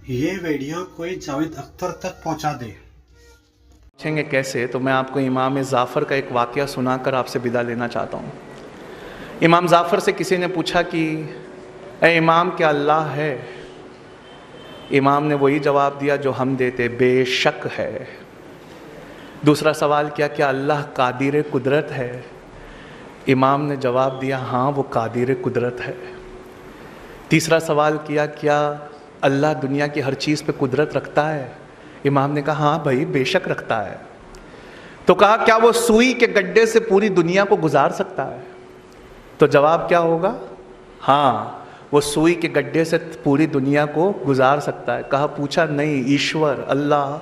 ये वीडियो कोई जावेद अख्तर तक पहुंचा दे। पूछेंगे कैसे, तो मैं आपको इमाम जाफ़र का एक वाक़या सुनाकर आपसे विदा लेना चाहता हूँ। इमाम जाफ़र से किसी ने पूछा कि ए इमाम, क्या अल्लाह है? इमाम ने वही जवाब दिया जो हम देते, बेशक है। दूसरा सवाल किया, क्या अल्लाह कादिर कुदरत है? इमाम ने जवाब दिया, हाँ वो कादिर कुदरत है। तीसरा सवाल किया, क्या अल्लाह दुनिया की हर चीज़ पे कुदरत रखता है? इमाम ने कहा, हाँ भाई बेशक रखता है। तो कहा, क्या वो सुई के गड्ढे से पूरी दुनिया को गुजार सकता है? तो जवाब क्या होगा? हाँ, वो सुई के गड्ढे से पूरी दुनिया को गुजार सकता है। कहा, पूछा नहीं, ईश्वर अल्लाह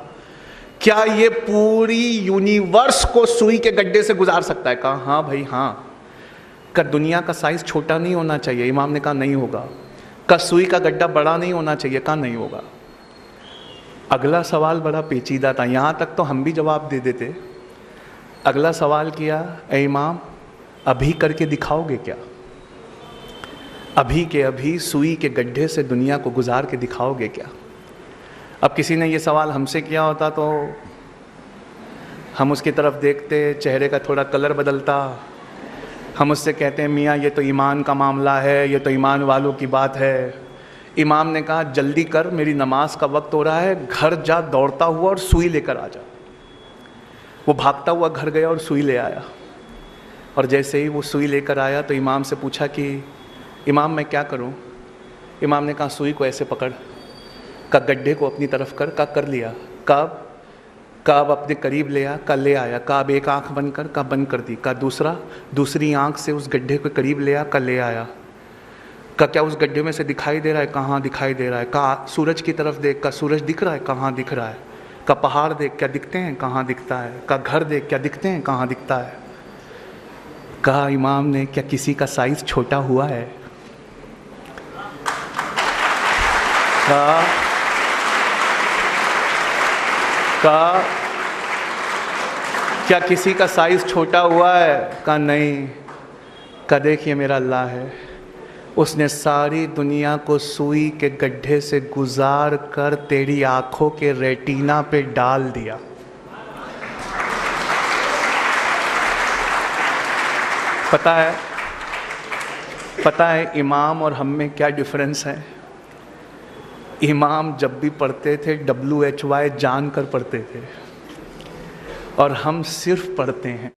क्या ये पूरी यूनिवर्स को सुई के गड्ढे से गुजार सकता है? कहा, हाँ भाई हाँ। का दुनिया का साइज छोटा नहीं होना चाहिए? इमाम ने कहा, नहीं होगा। का सुई का गड्ढा बड़ा नहीं होना चाहिए? कहा, नहीं होगा। अगला सवाल बड़ा पेचीदा था, यहाँ तक तो हम भी जवाब दे देते। अगला सवाल किया, ए इमाम अभी करके दिखाओगे क्या? अभी के अभी सुई के गड्ढे से दुनिया को गुजार के दिखाओगे क्या? अब किसी ने ये सवाल हमसे किया होता तो हम उसकी तरफ देखते, चेहरे का थोड़ा कलर बदलता, हम उससे कहते हैं, मियाँ ये तो ईमान का मामला है, ये तो ईमान वालों की बात है। इमाम ने कहा, जल्दी कर, मेरी नमाज का वक्त हो रहा है, घर जा दौड़ता हुआ और सुई लेकर आ जा। वो भागता हुआ घर गया और सुई ले आया। और जैसे ही वो सुई लेकर आया तो इमाम से पूछा कि इमाम मैं क्या करूं? इमाम ने कहा, सुई को ऐसे पकड़, का गड्ढे को अपनी तरफ कर लिया। कब अपने करीब ले आ, का ले आया। कब एक आंख बंद कर, का बंद कर दी। का दूसरी आंख से उस गड्ढे के करीब ले आ, का ले आया। का क्या उस गड्ढे में से दिखाई दे रहा है? कहाँ दिखाई दे रहा है। का सूरज की तरफ देख, का सूरज दिख रहा है? कहाँ दिख रहा है। का पहाड़ देख, क्या दिखते हैं? कहाँ दिखता है। का घर देख, क्या दिखते हैं? कहाँ दिखता है। कहा इमाम ने, क्या किसी का साइज छोटा हुआ है? क्या किसी का साइज छोटा हुआ है? का नहीं। का देखिए मेरा अल्लाह है, उसने सारी दुनिया को सुई के गड्ढे से गुजार कर तेरी आंखों के रेटिना पे डाल दिया। पता है इमाम और हम में क्या डिफरेंस है? इमाम जब भी पढ़ते थे WHY जान कर पढ़ते थे, और हम सिर्फ पढ़ते हैं।